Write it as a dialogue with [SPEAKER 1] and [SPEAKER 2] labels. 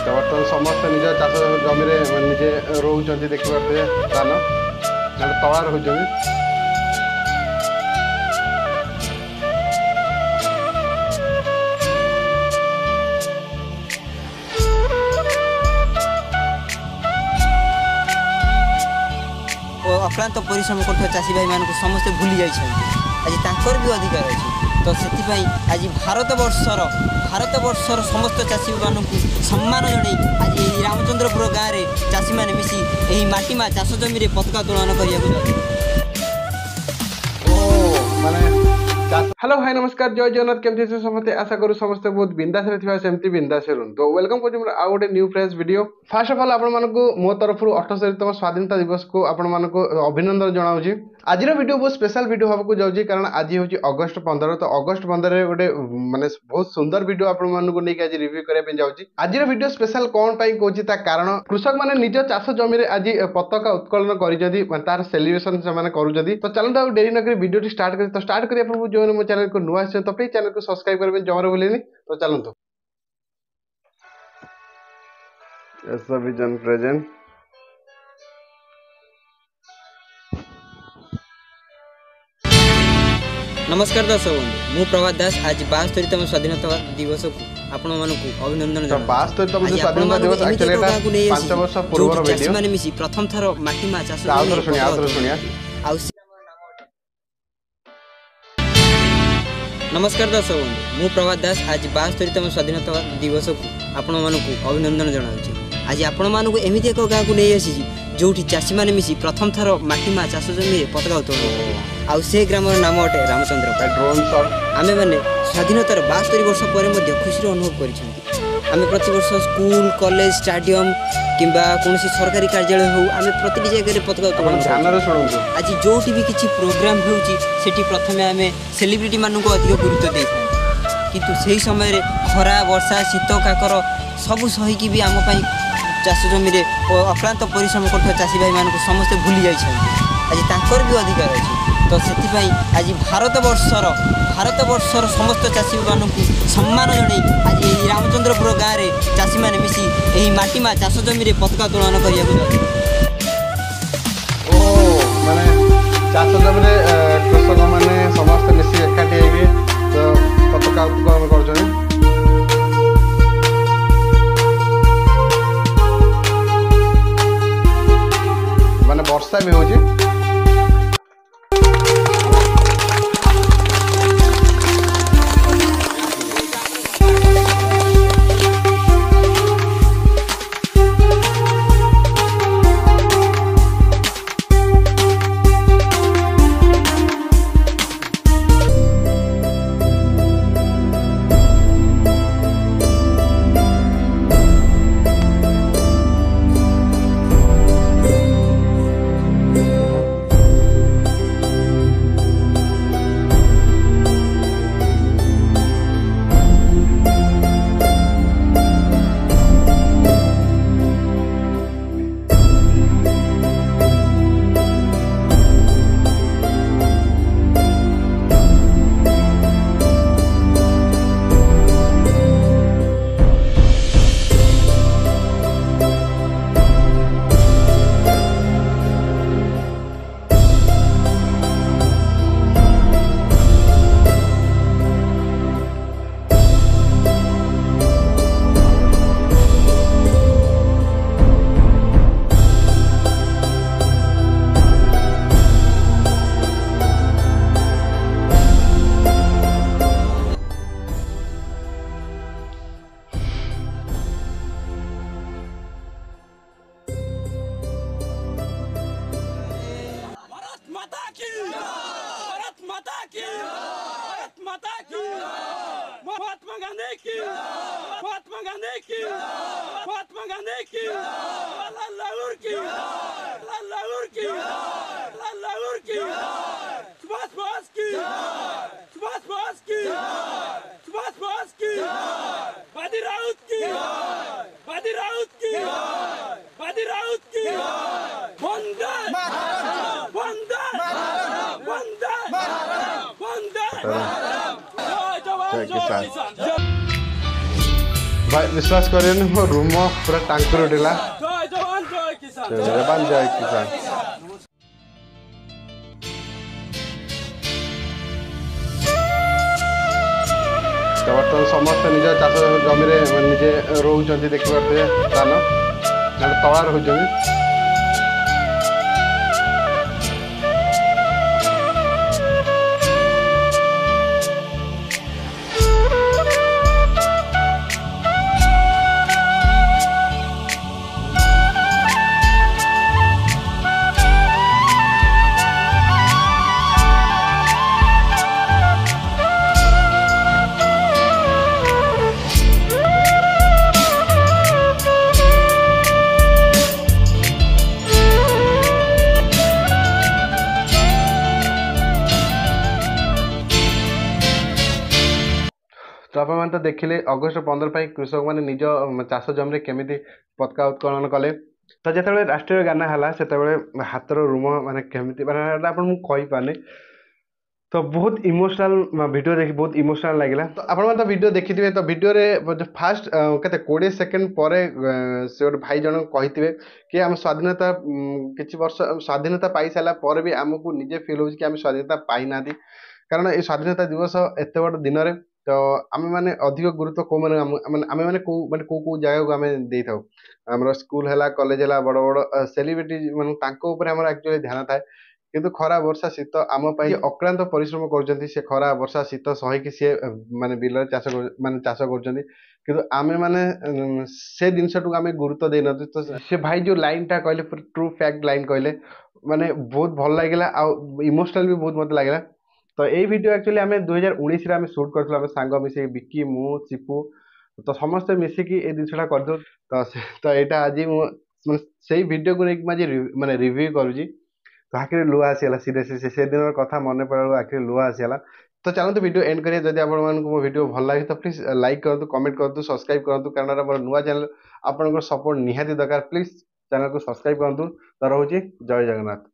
[SPEAKER 1] तो बर्तमान समस्त निज चाष जमी निजे रोचे देखिए धान तला रोचे
[SPEAKER 2] अक्लांत परिश्रम कर चाषी भाई मान समस्ते भूली जाइए आज ताकर भी अधिकार अच्छे तो से आज भारत समस्त चाषी मान सम्मान जन आज रामचंद्रपुर गाँव में चाषी मैंने मिसी यही माटीमा चाष जमी पताका तोलन कर
[SPEAKER 1] हेलो हाय नमस्कार जय जगन्नाथ केमती समस्ते आशा करूँ समस्ते बहुत बिंदास सेमती बिंदास तो वेलकम कर आउ गोटे new fresh video fast of all आपण मो तरफ 78तम स्वाधीनता दिवस को आपण अभिनंदन जनाऊँगी आज वीडियो बहुत स्पेशल वीडियो होगा जाऊँगी कारण आज हूँ अगस्ट 15 तो अगस्ट 15 गोटे माने बहुत सुंदर वीडियो आपण आज रिव्यू करने जाऊँगी आज वीडियो स्पेशल कौन कौन कारण कृषक मैंने निज चाष जमी आज पताका उत्कलन कर तार सेलिब्रेशन से करुँच तो चलते डेरी नक वीडियो स्टार्ट कर तो स्टार्ट करने पूर्व जो मो चैनल को नुआ तो प्लीज चैनल को सब्सक्राइब करेंगे जमार भूलें तो चलते विजन प्रेजेंट
[SPEAKER 2] नमस्कार दर्शक बंधु मु प्रभात दास आज 72तम स्वाधीनता दिवस को आपण मानकु अभिनंदन
[SPEAKER 1] तो 72तम स्वाधीनता दिवस एक्चुअली एटा 5 वर्ष पूर्व वीडियो
[SPEAKER 2] चाषी माने मिसी प्रथम थर माटीमा चाष
[SPEAKER 1] सुनिया
[SPEAKER 2] नमस्कार दर्शक बंधु मु प्रभात दास आज 72तम स्वाधीनता दिवस को आपण मानकु अभिनंदन जनाउछि आज आपण मानकु एमिति एक गाँ को नहीं आसी जो चाषी मैंने मिसी प्रथम थर माटीमा चाष जमी पताका उत्तोलन आउ से ग्राम नाम अटे रामचंद्र आमे मैंने स्वाधीनतार 72 वर्ष पर खुशी अनुभव कर प्रति वर्ष स्कूल कॉलेज स्टाडियम किंबा कौन सरकारी कार्यालय हो आम प्रति जगह पताका उत्तोलन आज जो भी किसी प्रोग्राम होती प्रथम आम सेलिब्रिटी मानक अधिक गुरुत्व दे किंतु से समय खरा वर्षा शीत काकर सब सहीकि भी आम चाष जमी अक्लांत परिश्रम कर चाषी भाई मान समस्ते भूली जाइए आज ताकर भी अधिकार अच्छे तो से आज भारत समस्त चाषी मान सम्मान जन आज रामचंद्रपुर गाँव में चाषी मैंने मिसी यही माटीमा चाष जमी पताका तोलन कर
[SPEAKER 1] चाष जमी कृषक मैंने समस्त मिसी एकाठी तो पताका उत्तोलन कर माने वर्षा भी हो
[SPEAKER 3] महात्मा गांधी की महात्मा गांधी की महात्मा गांधी की लाहौर की लाहौर की लाहौर की सुभाष बोस की सुभाष बोस की सुभाष बोस की बादी राउत की बादी राउत की बादी राउत की वंदे वंदे वंदे वंदे जय जवान जय किसान
[SPEAKER 1] भाई विश्वास करें मो रूम पूरा टांकुर उठिला
[SPEAKER 3] जय जवान जय किसान
[SPEAKER 1] जवान जय किसान तो बर्तमान समस्त निज चाष जमी निजे रोचे देखिए धान तला रोचे तो आप देखिले अगस्ट 15 कृषक मैंने निज चाष जमी केमी पताका उत्तोलन कले तो जिते राष्ट्रीय गाना है से हाथर रूम माने केमी माने पारे तो बहुत इमोशनल वीडियो देखी बहुत इमोशनल लगे तो आप वीडियो देखी थे तो वीडियो रे फास्ट के 20 सेकेंड पर से गोटे भाई जन कही कि आम स्वाधीनता किसी वर्ष स्वाधीनता पाई सारा पर भी आमको निजे फिल हो कि आम स्वाधीनता पाई ना कारण ये स्वाधीनता दिवस एत बड़ दिन में तो आम मैंने अधिक गुरुत्व कौ मैंने आम मैंने कौ जगह को आम दे था आम स्कूल है कॉलेज है बड़ बड़ सेलिब्रिटी मान एक्चुअली ध्यान थाए किंतु खरा वर्षा शीत आम अक्रांत परिश्रम कर खरा वर्षा शीत सहीकि सी माने बिल चाष माने चाष कर आमे माने से जिनसटू आम गुरुत्व दे न तो से भाई जो लाइन टा कहले ट्रू फैक्ट लाइन कहले माने बहुत भल लगे इमोशनल भी बहुत मत लगे तो यही वीडियो एक्चुअली आम 2019 रे शूट करथिलु आम सांग मिसे बिकी मु चिपू तो समस्ते मिसिकी ए जिनसटा कर दो तो यहाँ आज से वीडियो को माने रिव्यू करुँची तो आखिर लुह आसीगला सीरियसली से दिन कथा मन पड़ा आखिर लुह आसीगला तो चलते वीडियो एंड करिए जब आप मो वीडियो भल लगे तो प्लीज लाइक करूँ कमेंट करूँ सब्सक्राइब करूँ कारण मोर नुआ चैनल आपन सपोर्ट निहाती दरकार प्लीज चैनल को सब्सक्राइब करूँ तो रोचे जय जगन्नाथ।